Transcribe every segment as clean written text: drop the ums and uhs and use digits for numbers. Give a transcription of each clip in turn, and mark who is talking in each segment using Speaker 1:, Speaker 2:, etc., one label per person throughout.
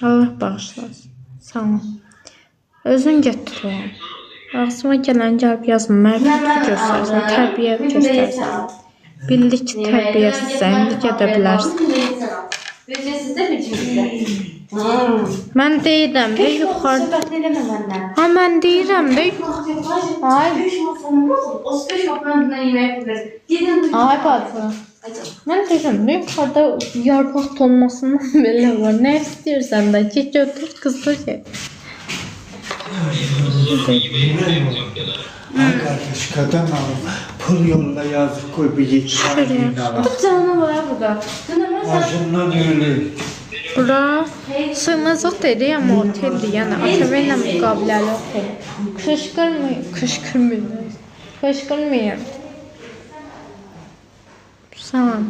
Speaker 1: Allah bağışlasın. Sağ ol. Özün gətir o. Ağzıma gələn gəlib yazma. Mərifət göstərsən, tərbiyə göstərsən. Bildik ki, tərbiyəsizsən, indi gedə bilərsən. Mən deyirəm də yuxarı. Ha, mən deyirəm də yuxarı. Ay bacı. Mən deyirəm də yuxarıda yarpaq tonmasından belə var. Nə istəyirsən də ki, götür qızdır ki.
Speaker 2: Kardeş kadın alıp pul yolla yazıp koy bir yetişen
Speaker 1: Canı var burada.
Speaker 2: Acından öyle.
Speaker 1: Bura sığınacaq dedi ama oteldir. Yəni ATV ilə müqaviləli otel. Kışkırmayın. Salam.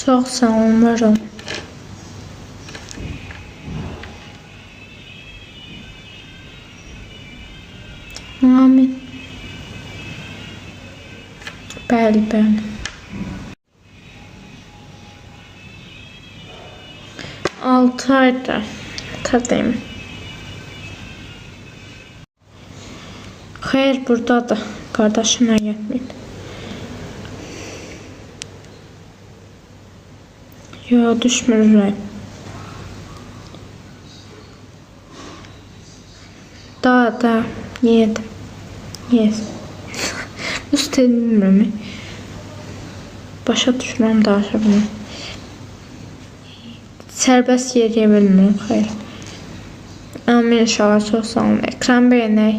Speaker 1: Çox sağ olun, varım. Amin. Bəli, bəli. 6 ayda tadayım. Xeyr, buradadır. Qardaşımla getməyib. Yo, düşmür ürəyim. Da, yedim. Yes. Üstə bilmirəm. Başa düşmürəm, danışa bilmirəm. Sərbəst yeriyə bilmirəm, xeyr. Amin inşallah, çox sağ olun. Ekran beğenək.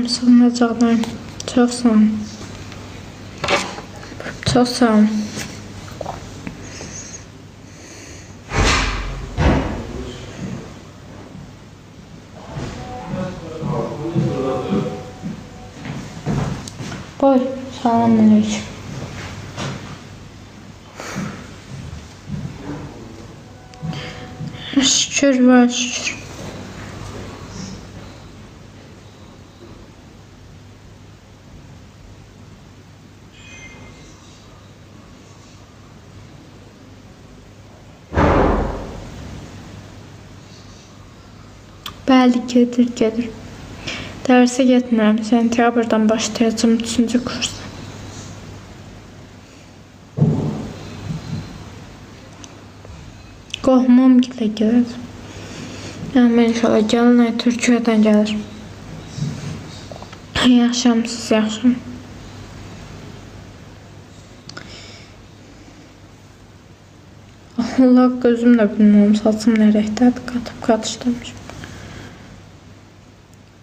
Speaker 1: Sığınacaqlar. Çox sağ olun. Çox sağ olun. Boy, selamünaleyküm. Şükür var, şükür. Bəli, gedir. Dərsə getmirəm. Sentyabrdan başlayacağım 3-cü kursa. Qohumum gilə gəlir. Yəni, inşallah gəlin, Türkiyədən gəlir. Yaxşam, siz yaxşam. Allah gözümlə bilmirəm, saçım nə rəhdədir, qatıb-qatışlamışım.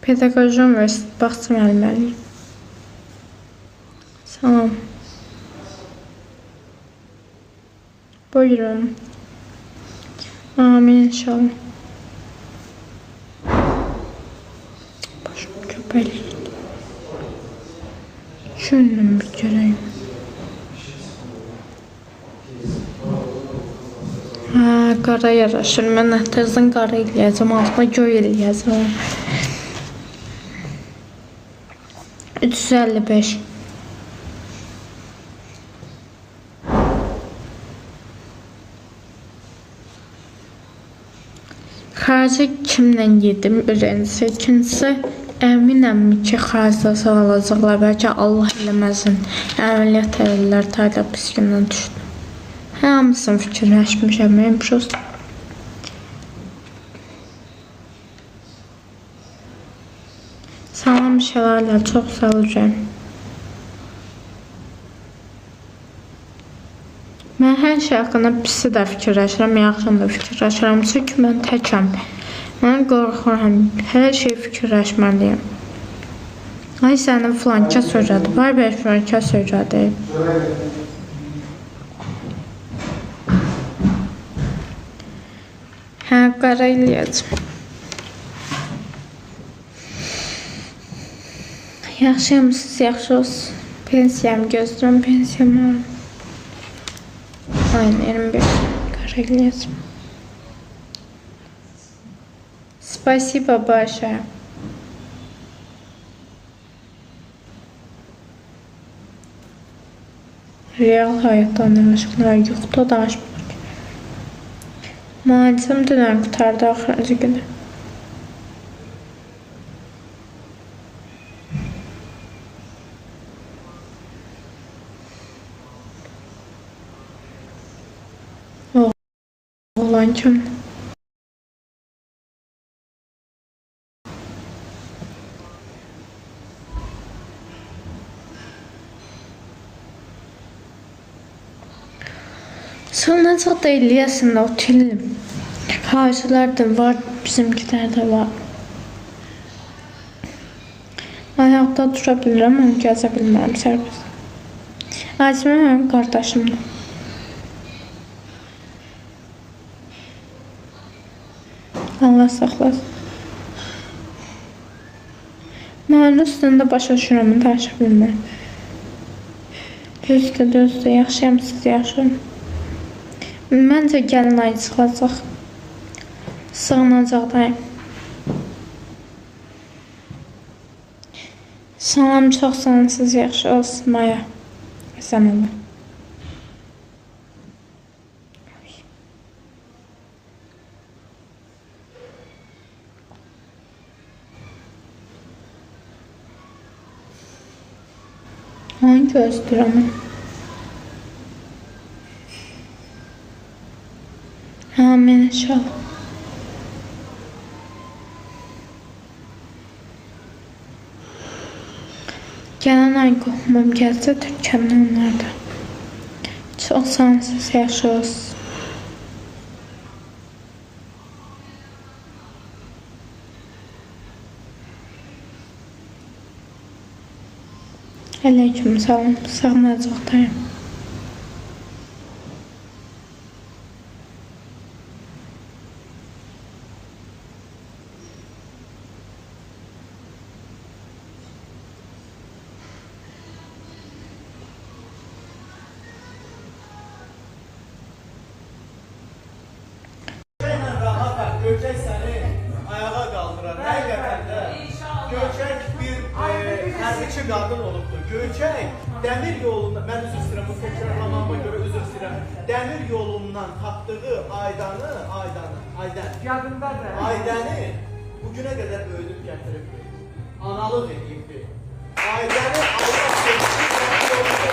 Speaker 1: Pedaqoji Universitet bağça müəlliməliyim. Salam. Buyurun. Amin inşallah. Başım köpəlik. Şunun bir görəyim. Qara yaraşır. Mən ətəzdən qara eləyəcəm, altına göy eləyəcəm. 355. Xaricə kimlə yedim öyrənsə, ikincisi əminəm ki, xaricdə sağalacaqlar, bəlkə Allah eləməsin, əməliyyat edirlər, tayda pis gündən düşdüm. Hamısını fikirləşmişəm, prost. Salam şəlalə, çox sağ olacağım. Mən hər şey haqqında pisi də fikirləşirəm, yaxşını da fikirləşirəm. Çünki mən təkəm. Mən qorxuram, hər şey fikirləşməliyim. Ay sənin filankə söylədi, vay bəy filankə söylədi. qara eləyəcəm. Yaxşıyam, siz yaxşı olsun. Pensiyamı gözləyirəm, pensiyamı alım. Aynen 25 qara eləyəcəm. Спасибо большое. Real hayatdan danışıqlar yoxdur, danışmır ki. Mühendisəm dünən qutardı axırıncı günü. Oğlan kimdir? Sonra çok da 50 yaşında otelim. Harcılar da var, bizimkiler de var. Ayakta durabilirim ama gəzə bilmərəm sərbəst. Acımı mənim qardaşımdır. Allah saxlasın. Mənim üstündə başa düşürəm, danışa bilmərəm. Düzdür, yaxşıyam, siz yaxşıyam. Məncə gəlin ayı çıxacaq. Sığınacaqdayım. Salam, çox sağ siz yaxşı olsun Maya. Sən olun. Onu gözləyirəm. Amin inşallah. Gələn ay qohumum gəlsə Türkiyədən onlarda. Çox sağ olun, siz yaxşı olsun. Aleyküm salam, sağınacaqdayım.
Speaker 3: Göçək səni ayağa qaldırar. Həqiqətən də Göçək bir hərbiçi qadın olubdur. Göçək dəmir yolunda, mən üzr istəyirəm, bu təkrarlamama görə üzr istəyirəm. Dəmir yolundan tapdığı Aydanı, Aydəni bugünə qədər böyüdüb gətiribdir. Analıq edibdir. Aydəni Allah sevgisi dəmir yolunda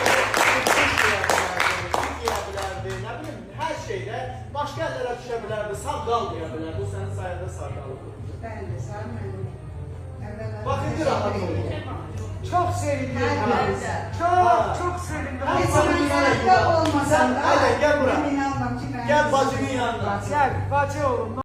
Speaker 3: hər şeydə başqa əllərə düşə bilərdi, sağ qalmaya bilərdi. Bu sənin sayəndə sağ qalırdı.
Speaker 4: Bəli, sağ olun.
Speaker 3: Bax, indi rahat olun.
Speaker 4: Çok sevindim. Çok sevindim.
Speaker 3: Hiç sana olmasa da. Aynen, gel buraya. Gel bacının yanına.
Speaker 4: Gel, bacı oğlum.